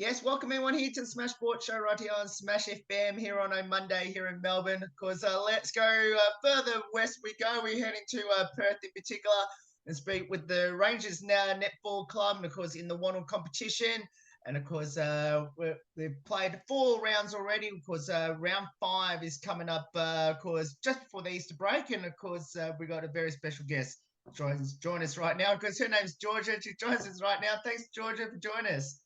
Yes, welcome everyone here to the Smash Sports Show right here on Smash FM here on a Monday here in Melbourne. Of course, let's go further west we go. We're heading to Perth in particular and speak with the Rangers now netball club, and of course in the WANL competition. And of course, we've played 4 rounds already. Of course, round 5 is coming up, of course, just before the Easter break. And of course, we got a very special guest join us right now because her name's Georgia. She joins us right now. Thanks, Georgia, for joining us.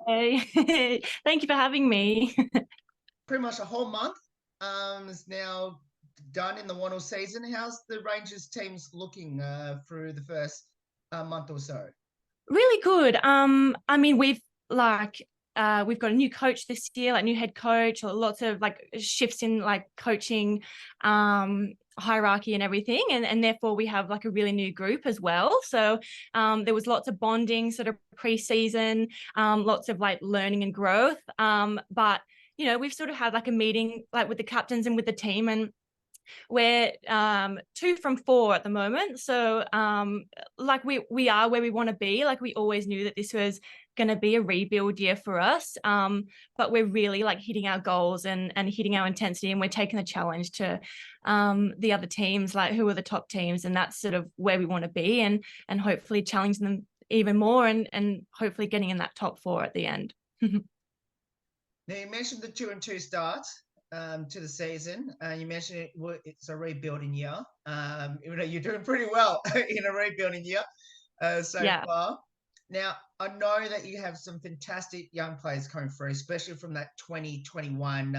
Hey, thank you for having me. Pretty much a whole month is now done in the WANL season. How's the Rangers teams looking through the first month or so? Really good. I mean, we've got a new coach this year, like new head coach, lots of like shifts in like coaching hierarchy and everything, and therefore we have like a really new group as well. So there was lots of bonding sort of pre-season, lots of like learning and growth. But we've sort of had like a meeting like with the captains and with the team, and we're 2 from 4 at the moment. So like we are where we want to be. Like we always knew that this was going to be a rebuild year for us. But we're really like hitting our goals and hitting our intensity, and we're taking the challenge to the other teams, like who are the top teams, and that's sort of where we want to be, and hopefully challenging them even more, and hopefully getting in that top 4 at the end. Now you mentioned the 2-2 start to the season. You mentioned it's a rebuilding year. You're doing pretty well in a rebuilding year so far. Now, I know that you have some fantastic young players coming through, especially from that 2021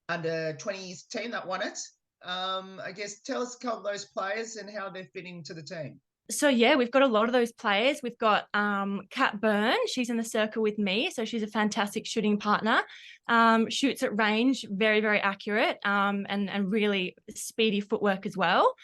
under 20s team that won it. I guess tell us a couple of those players and how they're fitting to the team. So yeah, we've got a lot of those players. We've got Kat Byrne. She's in the circle with me, so she's a fantastic shooting partner. Shoots at range, very, very accurate, and really speedy footwork as well.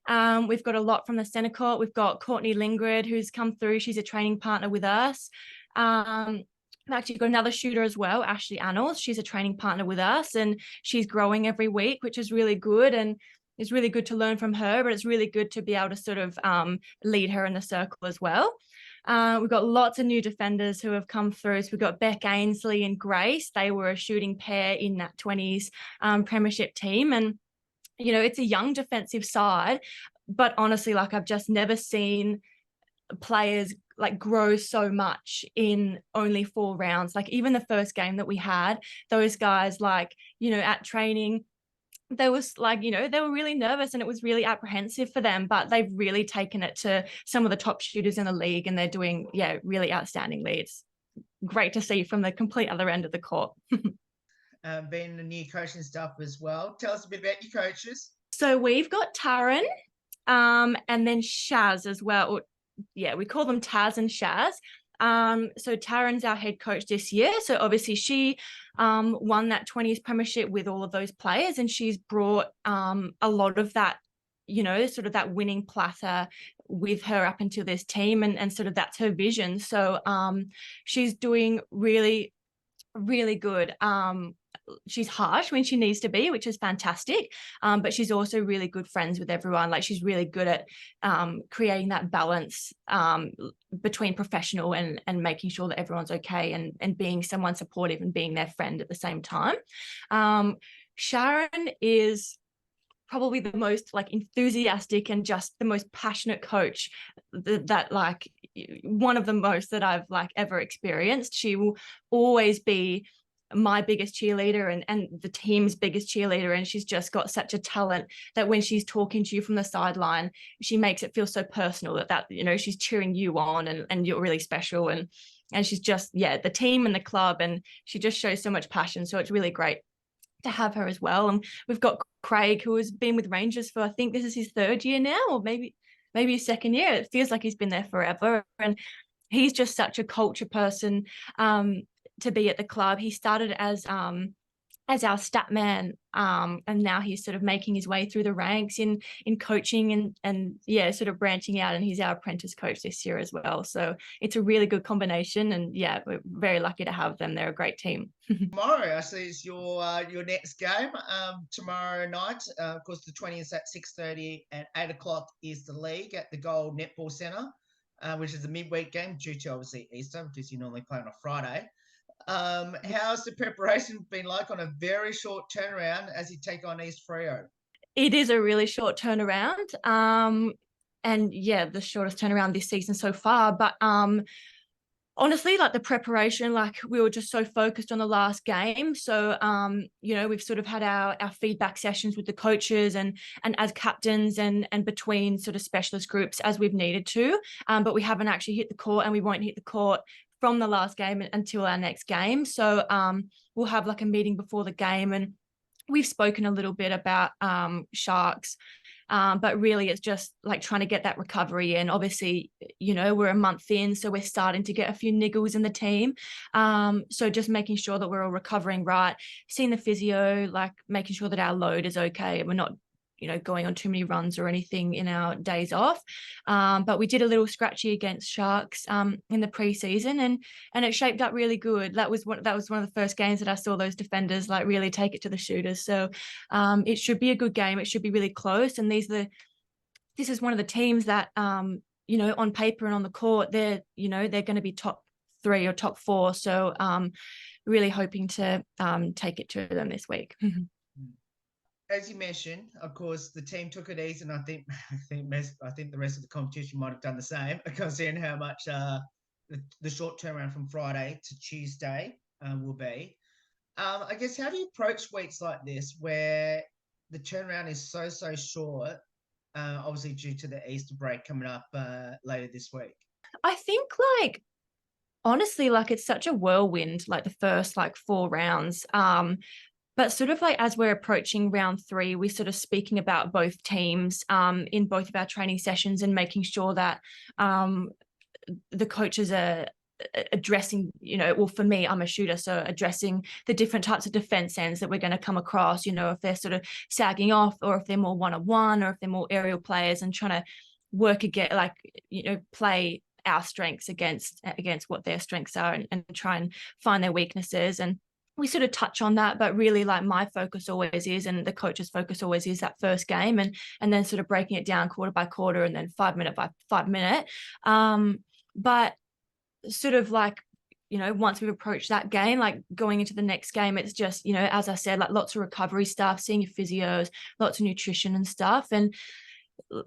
We've got a lot from the centre court. We've got Courtney Lingrid, who's come through. She's a training partner with us. We've actually got another shooter as well, Ashley Annals. She's a training partner with us, and she's growing every week, which is really good. And it's really good to learn from her, but it's really good to be able to sort of lead her in the circle as well. We've got lots of new defenders who have come through. So we've got Beck Ainsley and Grace. They were a shooting pair in that 20s premiership team. And, it's a young defensive side, but honestly, like I've just never seen players like grow so much in only 4 rounds. Like even the first game that we had, those guys like, at training, they was like, they were really nervous and it was really apprehensive for them, but they've really taken it to some of the top shooters in the league, and they're doing, really outstanding leads. Great to see from the complete other end of the court. Being the new coaching staff as well. Tell us a bit about your coaches. So we've got Taryn, and then Shaz as well. We call them Taz and Shaz. So Taryn's our head coach this year. So obviously she won that 20s premiership with all of those players, and she's brought a lot of that, sort of that winning platter with her up into this team, and sort of that's her vision. So she's doing really, really good. She's harsh when she needs to be, which is fantastic, but she's also really good friends with everyone. Like she's really good at creating that balance between professional and making sure that everyone's okay, and being someone supportive and being their friend at the same time. Sharon is probably the most like enthusiastic and just the most passionate coach that like one of the most that I've like ever experienced. She will always be my biggest cheerleader and the team's biggest cheerleader, and she's just got such a talent that when she's talking to you from the sideline, she makes it feel so personal that she's cheering you on, and you're really special, and she's just the team and the club, and she just shows so much passion. So it's really great to have her as well. And we've got Craig, who has been with Rangers for, I think this is his 3rd year now, or maybe his 2nd year. It feels like he's been there forever, and he's just such a culture person to be at the club. He started as our stat man, and now he's sort of making his way through the ranks in coaching and sort of branching out, and he's our apprentice coach this year as well. So it's a really good combination, and we're very lucky to have them. They're a great team. Tomorrow, I see, is your next game. Tomorrow night, of course, the 20th at 6:30, and 8 o'clock is the league at the Gold Netball Centre, which is a midweek game due to obviously Easter, because you normally play on a Friday. How's the preparation been like on a very short turnaround as you take on East Freo? It is a really short turnaround. And yeah, the shortest turnaround this season so far. But honestly, like the preparation, like we were just so focused on the last game. So we've sort of had our feedback sessions with the coaches and as captains and between sort of specialist groups as we've needed to. But we haven't actually hit the court, and we won't hit the court from the last game until our next game. So we'll have like a meeting before the game, and we've spoken a little bit about Sharks. But really it's just like trying to get that recovery in. Obviously, we're a month in, so we're starting to get a few niggles in the team. So just making sure that we're all recovering right, seeing the physio, like making sure that our load is okay and we're not going on too many runs or anything in our days off. But we did a little scratchy against Sharks in the preseason, and it shaped up really good. That was one of the first games that I saw those defenders like really take it to the shooters. So it should be a good game. It should be really close. And this is one of the teams that on paper and on the court, they're going to be top 3 or top 4. So really hoping to take it to them this week. As you mentioned, of course, the team took it easy, and I think the rest of the competition might have done the same, considering how much the short turnaround from Friday to Tuesday will be. I guess, how do you approach weeks like this where the turnaround is so short, obviously due to the Easter break coming up later this week? I think like honestly, like it's such a whirlwind, like the first like 4 rounds. But sort of like as we're approaching round 3, we're sort of speaking about both teams in both of our training sessions and making sure that the coaches are addressing, well, for me, I'm a shooter, so addressing the different types of defense ends that we're going to come across, if they're sort of sagging off or if they're more one-on-one or if they're more aerial players, and trying to work again, like, play our strengths against what their strengths are, and try and find their weaknesses. And we sort of touch on that, but really like my focus always is, and the coach's focus always is, that first game, and then sort of breaking it down quarter by quarter and then 5 minute by 5 minute. But sort of like, once we've approached that game, like going into the next game, it's just, as I said, like lots of recovery stuff, seeing your physios, lots of nutrition and stuff. And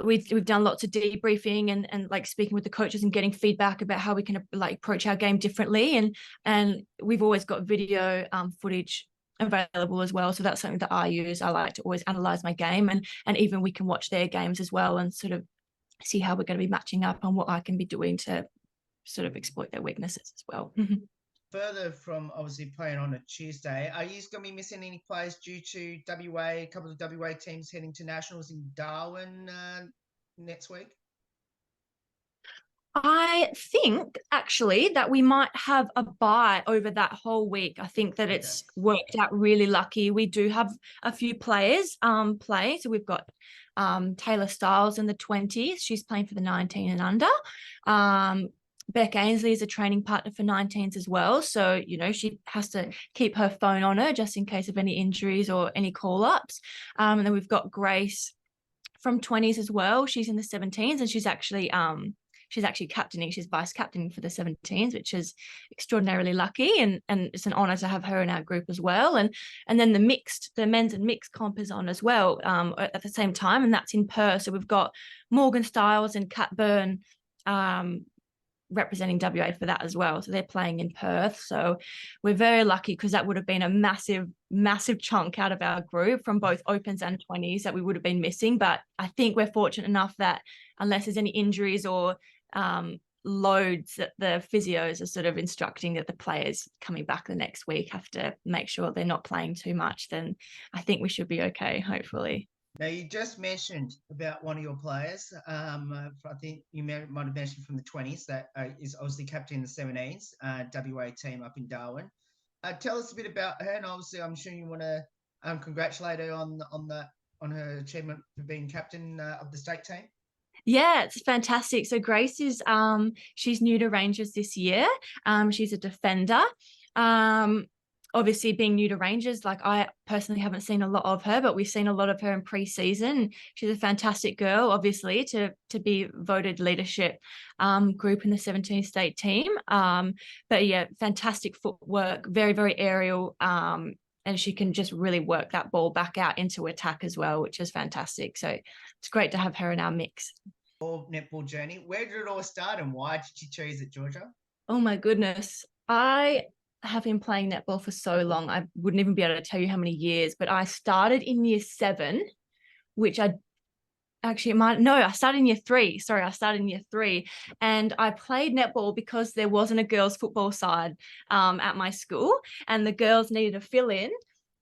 we've done lots of debriefing and like speaking with the coaches and getting feedback about how we can like approach our game differently. And we've always got video footage available as well. So that's something that I use. I like to always analyze my game, and even we can watch their games as well and sort of see how we're going to be matching up and what I can be doing to sort of exploit their weaknesses as well. Further from obviously playing on a Tuesday, are you going to be missing any players due to WA, a couple of WA teams heading to nationals in Darwin next week? I think actually that we might have a bye over that whole week. I think that it's worked out really lucky. We do have a few players play. So we've got Taylor Stiles in the 20s. She's playing for the 19 and under. Beck Ainsley is a training partner for 19s as well. So, she has to keep her phone on her just in case of any injuries or any call-ups. And then we've got Grace from 20s as well. She's in the 17s, and she's actually captaining. She's vice captaining for the 17s, which is extraordinarily lucky. And it's an honor to have her in our group as well. And then the men's and mixed comp is on as well at the same time. And that's in Perth. So we've got Morgan Stiles and Kat Byrne representing WA for that as well. So they're playing in Perth. So we're very lucky, because that would have been a massive chunk out of our group from both opens and 20s that we would have been missing. But I think we're fortunate enough that unless there's any injuries or loads, that the physios are sort of instructing that the players coming back the next week have to make sure they're not playing too much, then I think we should be okay, hopefully. Now, you just mentioned about one of your players. I think you might have mentioned from the 20s that is obviously captain the 17s, WA team up in Darwin. Tell us a bit about her, and obviously I'm sure you want to congratulate her on her achievement for being captain of the state team. Yeah, it's fantastic. So Grace is she's new to Rangers this year. She's a defender. obviously being new to Rangers, like I personally haven't seen a lot of her, but we've seen a lot of her in pre-season. She's a fantastic girl, obviously, to be voted leadership group in the 17 state team. But yeah, fantastic footwork, very, very aerial. And she can just really work that ball back out into attack as well, which is fantastic. So it's great to have her in our mix. Netball journey. Where did it all start and why did you choose it, Georgia? Oh my goodness. I have been playing netball for so long. I wouldn't even be able to tell you how many years, but I started in year 7, which I actually might, no, I started in year 3. Sorry, I started in year 3. And I played netball because there wasn't a girls' football side at my school, and the girls needed a fill in.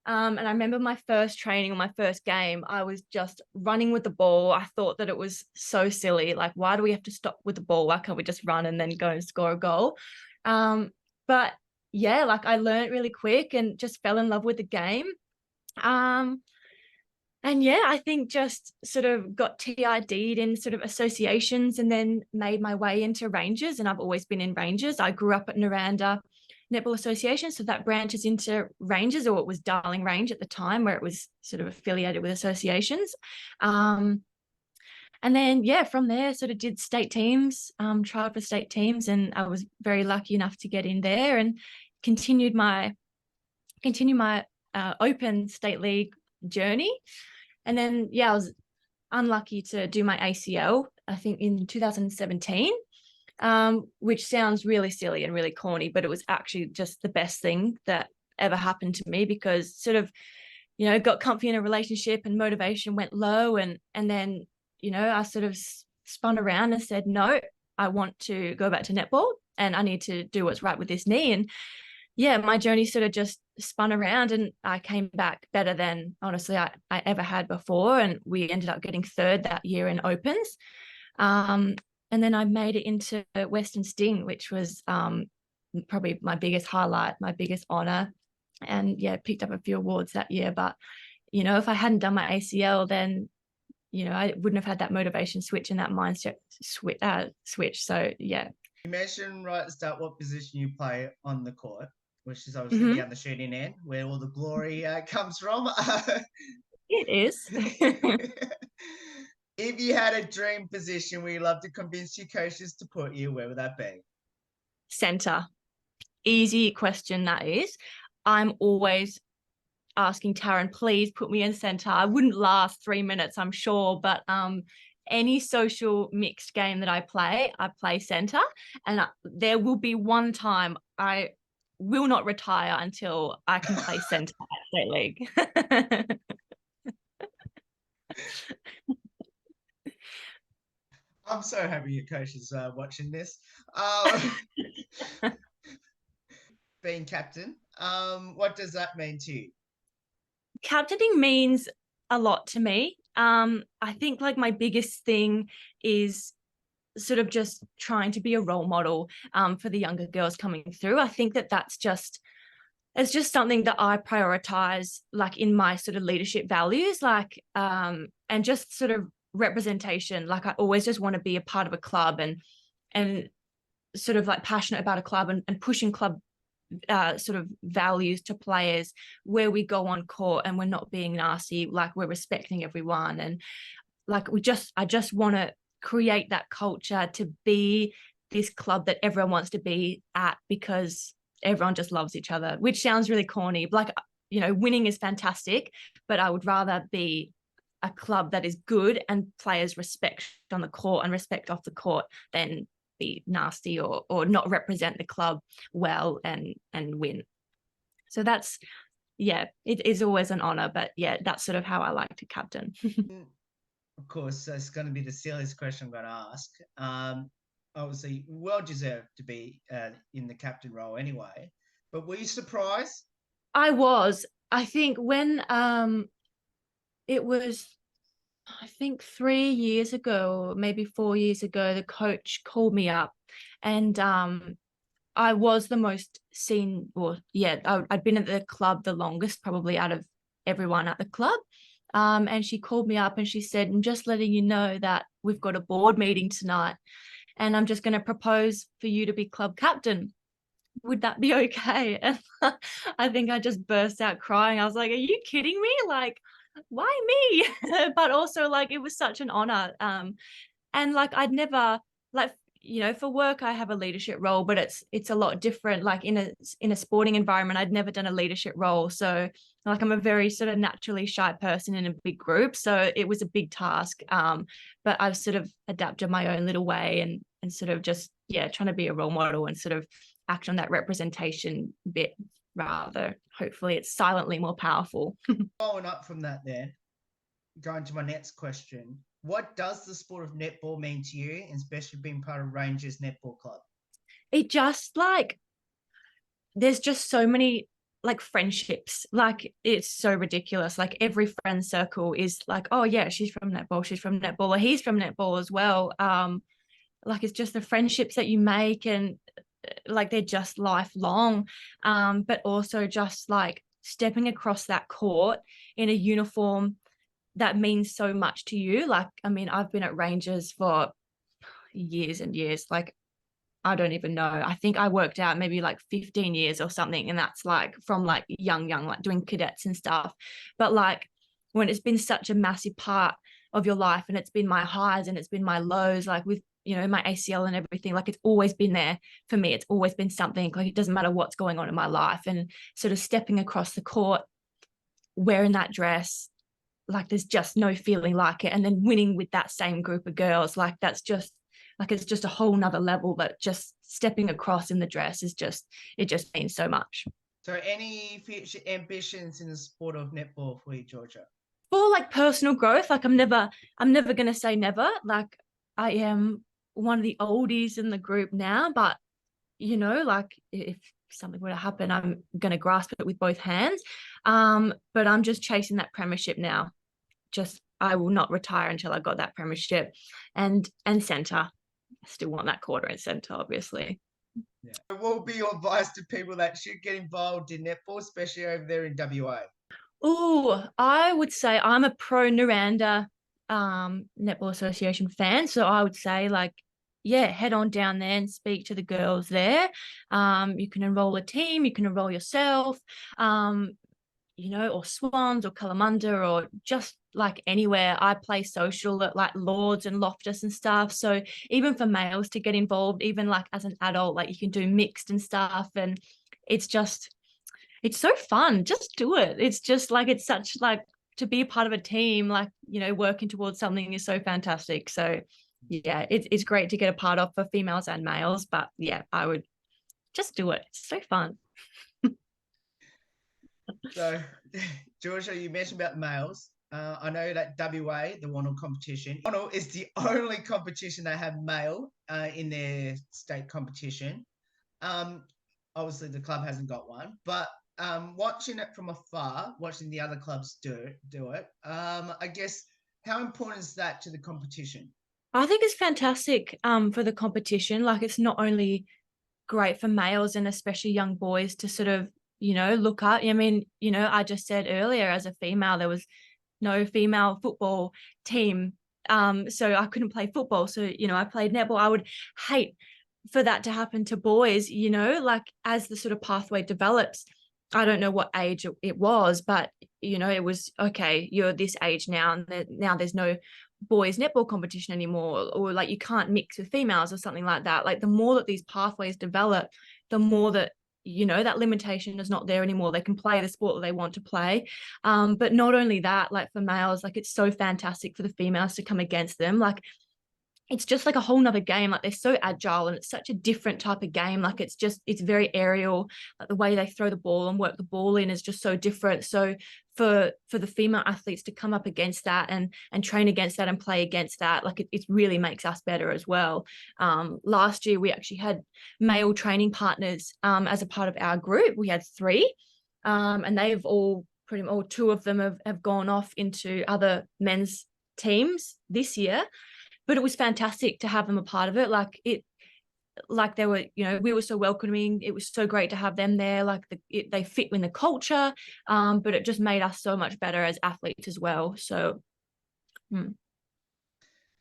And I remember my first training or my first game, I was just running with the ball. I thought that it was so silly. Like, why do we have to stop with the ball? Why can't we just run and then go and score a goal? But yeah, like I learned really quick and just fell in love with the game. And yeah, I think just sort of got TID'd in sort of associations and then made my way into Rangers. And I've always been in Rangers. I grew up at Naranda Netball Association, so that branches into Rangers, or it was Darling Range at the time, where it was sort of affiliated with associations. And then yeah, from there sort of did state teams, tried for state teams, and I was very lucky enough to get in there and continue my open state league journey. And then yeah, I was unlucky to do my ACL, I think in 2017. Which sounds really silly and really corny, but it was actually just the best thing that ever happened to me, because sort of, got comfy in a relationship and motivation went low. And then, I sort of spun around and said, no, I want to go back to netball and I need to do what's right with this knee. And yeah, my journey sort of just spun around and I came back better than honestly I ever had before. And we ended up getting 3rd that year in opens. And then I made it into Western Sting, which was probably my biggest highlight, my biggest honor. And yeah, picked up a few awards that year. But, if I hadn't done my ACL, then, I wouldn't have had that motivation switch and that mindset switch. So yeah. You mentioned right at the start what position you play on the court, which is obviously Mm-hmm. the other shooting end, where all the glory comes from. It is. If you had a dream position where you love to convince your coaches to put you, where would that be? Center. Easy question that is. I'm always asking Taryn, please put me in center. I wouldn't last 3 minutes, I'm sure, but any social mixed game that I play center, and there will be one time I will not retire until I can play center at state league. I'm so happy your coach is watching this. Being captain, what does that mean to you? Captaining means a lot to me. I think like my biggest thing is sort of just trying to be a role model for the younger girls coming through. I think that it's just something that I prioritize, like in my sort of leadership values, like and just sort of representation. Like I always just want to be a part of a club and sort of like passionate about a club and pushing club sort of values to players, where we go on court and we're not being nasty, like we're respecting everyone. And like I just want to create that culture to be this club that everyone wants to be at, because everyone just loves each other, which sounds really corny. Like, winning is fantastic, but I would rather be a club that is good and players respect on the court and respect off the court than be nasty or not represent the club well and win. So that's, yeah, it is always an honor, but yeah, that's sort of how I like to captain. Of course, that's going to be the silliest question I'm going to ask. Obviously, well deserved to be in the captain role anyway. But were you surprised? I was. I think when it was, I think 3 years ago, maybe 4 years ago, the coach called me up, and I was the most seen, or yeah, I'd been at the club the longest, probably out of everyone at the club. And she called me up and she said, I'm just letting you know that we've got a board meeting tonight and I'm just going to propose for you to be club captain. would that be okay? And I think I just burst out crying. I was like, are you kidding me? Like, why me? But also like it was such an honor. And like I'd never, like, for work I have a leadership role, but it's a lot different. Like in a sporting environment, I'd never done a leadership role. So like I'm a very sort of naturally shy person in a big group. So it was a big task. But I've sort of adapted my own little way and sort of just, yeah, trying to be a role model and sort of act on that representation bit rather. Hopefully it's silently more powerful. Following up from that, then going to my next question: what does the sport of netball mean to you, and especially being part of Rangers Netball Club? It just like there's just so many like friendships. Like it's so ridiculous. Like every friend circle is like, oh yeah, she's from netball, she's from netball, or he's from netball as well. Like it's just the friendships that you make, and like they're just lifelong. But also just like stepping across that court in a uniform that means so much to you. Like, I mean, I've been at Rangers for years and years. Like I don't even know. I think I worked out maybe like 15 years or something. And that's like from like young, like doing cadets and stuff. But like when it's been such a massive part of your life, and it's been my highs and it's been my lows, like with, my ACL and everything, like it's always been there for me. It's always been something. Like it doesn't matter what's going on in my life. And sort of stepping across the court, wearing that dress, like there's just no feeling like it. And then winning with that same group of girls, like that's just like it's just a whole nother level. That just stepping across in the dress is just, it just means so much. So, any future ambitions in the sport of netball for you, Georgia? For like personal growth, like I'm never gonna say never. Like I am one of the oldies in the group now, but like if something were to happen, I'm gonna grasp it with both hands. But I'm just chasing that premiership now. Just I will not retire until I got that premiership, and center. I still want that quarter and center, obviously. Yeah. What will be your advice to people that should get involved in netball, especially over there in WA? Oh, I would say I'm a pro Naranda Netball Association fan. So I would say like, yeah, head on down there and speak to the girls there. You can enroll a team, you can enroll yourself. Or Swans or Kalamunda or just like anywhere. I play social at like Lords and Loftus and stuff. So even for males to get involved, even like as an adult, like you can do mixed and stuff. And it's just, it's so fun. Just do it. It's just like, it's such like to be a part of a team, like, working towards something is so fantastic. So yeah, it's great to get a part of for females and males. But yeah, I would just do it. It's so fun. So, Georgia, you mentioned about males. I know that WA, the WANL competition, WANL is the only competition they have male in their state competition. Um, Obviously, the club hasn't got one, but watching it from afar, watching the other clubs do it, I guess, how important is that to the competition? I think it's fantastic for the competition. Like it's not only great for males and especially young boys to sort of, look up. I mean, I just said earlier as a female, there was no female football team. So I couldn't play football. So, I played netball. I would hate for that to happen to boys, like as the sort of pathway develops. I don't know what age it was, but it was okay, you're this age now, and now there's no boys netball competition anymore, or like you can't mix with females or something like that. Like the more that these pathways develop, the more that that limitation is not there anymore. They can play the sport that they want to play. But not only that, like for males, like it's so fantastic for the females to come against them. Like it's just like a whole nother game. Like they're so agile and it's such a different type of game. Like it's very aerial. Like the way they throw the ball and work the ball in is just so different. So for the female athletes to come up against that and train against that and play against that, like it really makes us better as well. Last year we actually had male training partners as a part of our group. We had 3, and they've all pretty much all 2 of them have gone off into other men's teams this year, but it was fantastic to have them a part of it. Like they were, we were so welcoming. It was so great to have them there. Like they fit in the culture, but it just made us so much better as athletes as well. So,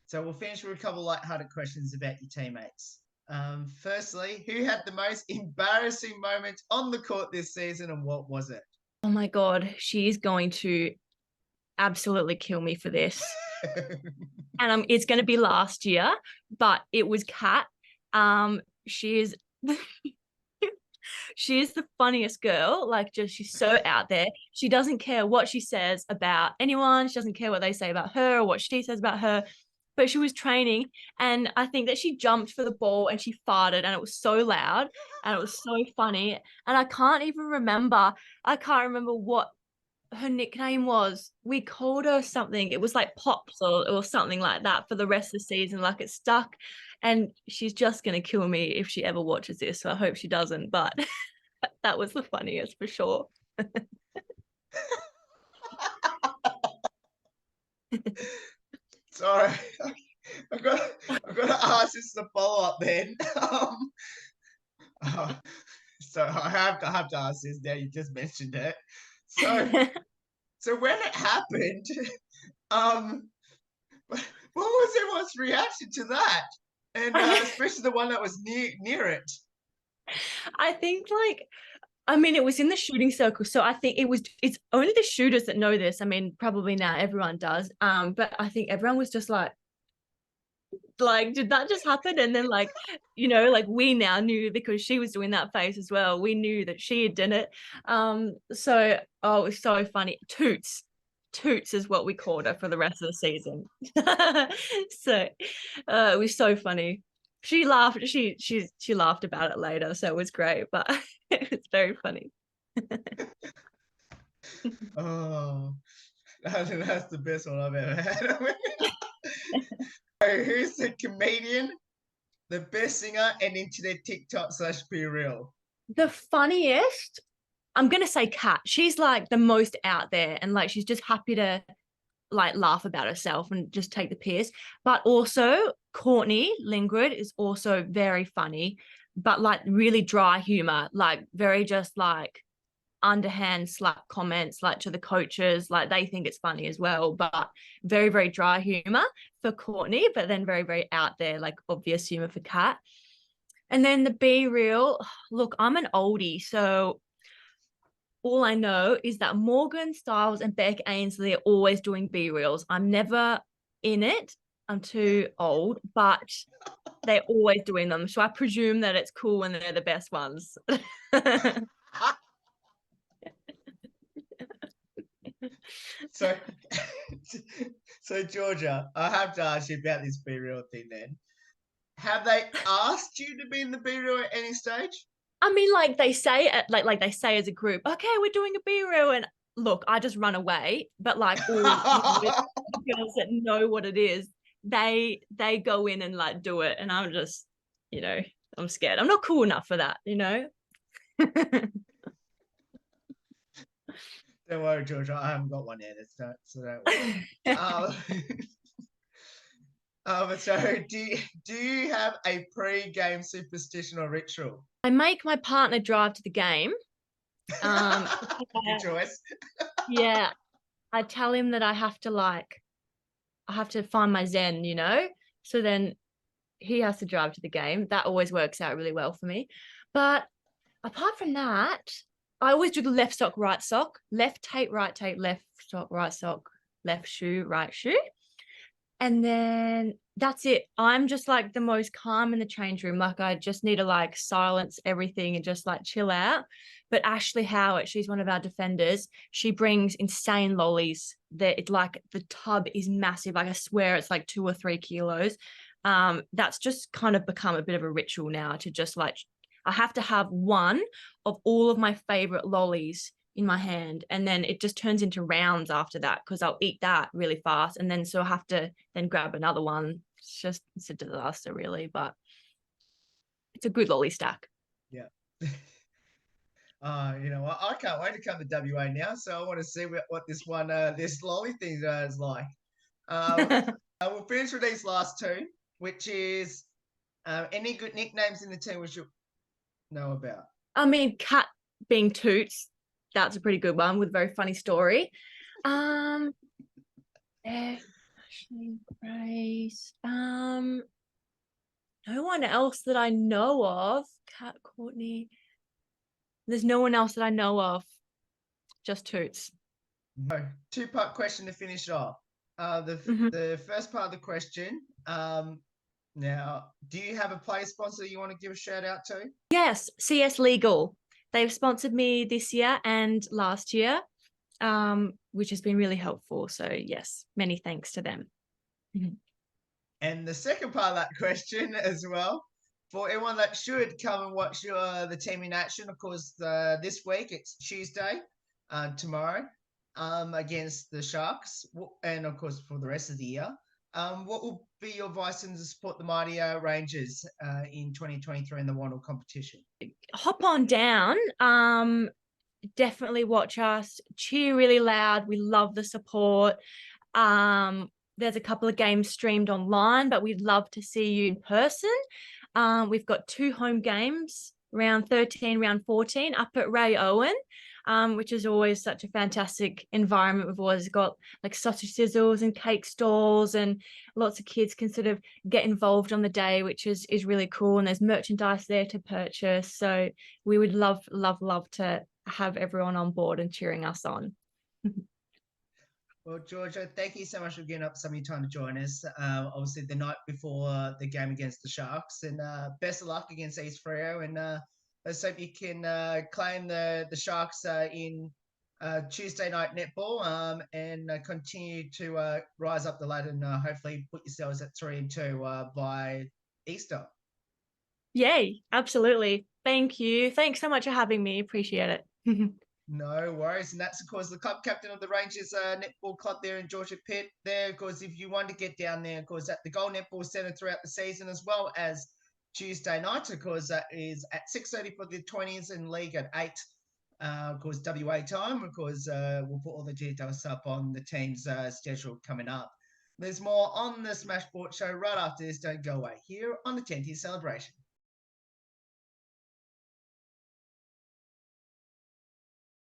So we'll finish with a couple of light-hearted questions about your teammates. Firstly, who had the most embarrassing moment on the court this season, and what was it? Oh my God, she's going to absolutely kill me for this. And it's going to be last year, but it was Kat. She is she is the funniest girl. Like, just she's so out there. She doesn't care what she says about anyone. She doesn't care what they say about her or what she says about her. But she was training, and I think that she jumped for the ball and she farted, and it was so loud and it was so funny. And I can't even remember. I can't remember what her nickname was. We called her something. It was like Pops or something like that for the rest of the season. Like, it stuck, and she's just gonna kill me if she ever watches this. So I hope she doesn't. But that was the funniest for sure. Sorry, I've got to ask this as a follow up then. Uh, so I have to ask this now. You just mentioned it. So when it happened, um, what was everyone's reaction to that? And especially the one that was near it. I think, like, I mean, it was in the shooting circle. So I think it's only the shooters that know this. I mean, probably now everyone does. But I think everyone was just like, did that just happen? And then, like, like, we now knew because she was doing that face as well. We knew that she had done it. So, oh, it was so funny. Toots is what we called her for the rest of the season. So it was so funny. She laughed. She laughed about it later, so it was great. But it's very funny. Oh, that's the best one I've ever had. So who's the comedian, the best singer, and internet TikTok / be real? The funniest, I'm gonna say Kat. She's like the most out there, and like she's just happy to like laugh about herself and just take the piss. But also Courtney Lingrid is also very funny, but like really dry humor, like very just like underhand slap comments like to the coaches, like they think it's funny as well, but very, very dry humor for Courtney, but then very, very out there, like obvious humor for Kat. And then the Be Real, look, I'm an oldie, so all I know is that Morgan Styles and Beck Ainsley are always doing Be Reels. I'm never in it. I'm too old, but they're always doing them. So I presume that it's cool when they're the best ones. So, so Georgia, I have to ask you about this Be Real thing then. Have they asked you to be in the Be Real at any stage? I mean, like they say, like they say as a group, okay, we're doing a Be Real, and look, I just run away. But like all the girls that know what it is, they go in and like do it, and I'm just, I'm scared. I'm not cool enough for that. Don't worry, Georgia. I haven't got one yet. So don't worry. So do you have a pre-game superstition or ritual? I make my partner drive to the game. Good choice. Yeah, I tell him that I have to find my zen, So then he has to drive to the game. That always works out really well for me. But apart from that, I always do the left sock, right sock, left tape, left sock, left shoe, right shoe. And then that's it. I'm just like the most calm in the change room. Like, I just need to like silence everything and just like chill out. But Ashley Howard, she's one of our defenders. She brings insane lollies. That it's like the tub is massive. Like, I swear it's like 2 or 3 kilos. That's just kind of become a bit of a ritual now to just like, I have to have one of all of my favorite lollies in my hand, and then it just turns into rounds after that because I'll eat that really fast, and then so I have to then grab another one. It's a disaster really, but it's a good lolly stack. Yeah. I can't wait to come to WA now, so I want to see what this lolly thing is like. We'll finish with these last two, which is any good nicknames in the team we should know about. I mean, Kat being Toots, that's a pretty good one with a very funny story. Ashley, Grace, No one else that I know of. Kat, Courtney. There's no one else that I know of. Just Toots. No. Two-part question to finish off. Mhm. The first part of the question. Now, do you have a player sponsor you want to give a shout out to? Yes, CS Legal. They've sponsored me this year and last year, which has been really helpful. So yes, many thanks to them. And the second part of that question as well, for everyone that should come and watch the team in action, of course, this week it's Tuesday, tomorrow, against the Sharks, and of course for the rest of the year. What will be your advice to support the mighty Rangers in 2023 in the WANL competition? Hop on down. Definitely watch us. Cheer really loud. We love the support. There's a couple of games streamed online, but we'd love to see you in person. We've got 2 home games, round 13, round 14, up at Ray Owen, which is always such a fantastic environment. We've always got like sausage sizzles and cake stalls, and lots of kids can sort of get involved on the day, which is really cool. And there's merchandise there to purchase. So we would love to have everyone on board and cheering us on. Well, Georgia, thank you so much for getting up some of your time to join us. Obviously, the night before the game against the Sharks, and best of luck against East Freo. And let's hope you can claim the Sharks in Tuesday night netball, and continue to rise up the ladder, and hopefully put yourselves at 3-2 by Easter. Yay, absolutely. Thank you. Thanks so much for having me. Appreciate it. No worries. And that's, of course, the club captain of the Rangers Netball Club there in Georgia Pitt. There, of course, if you want to get down there, of course, at the Gold Netball Centre throughout the season, as well as Tuesday night, of course, that is at 6:30 for the 20s and league at 8, of course, WA time. Of course, we'll put all the details up on the team's schedule coming up. There's more on the Smash Sport Show right after this. Don't go away here on the 10th year celebration.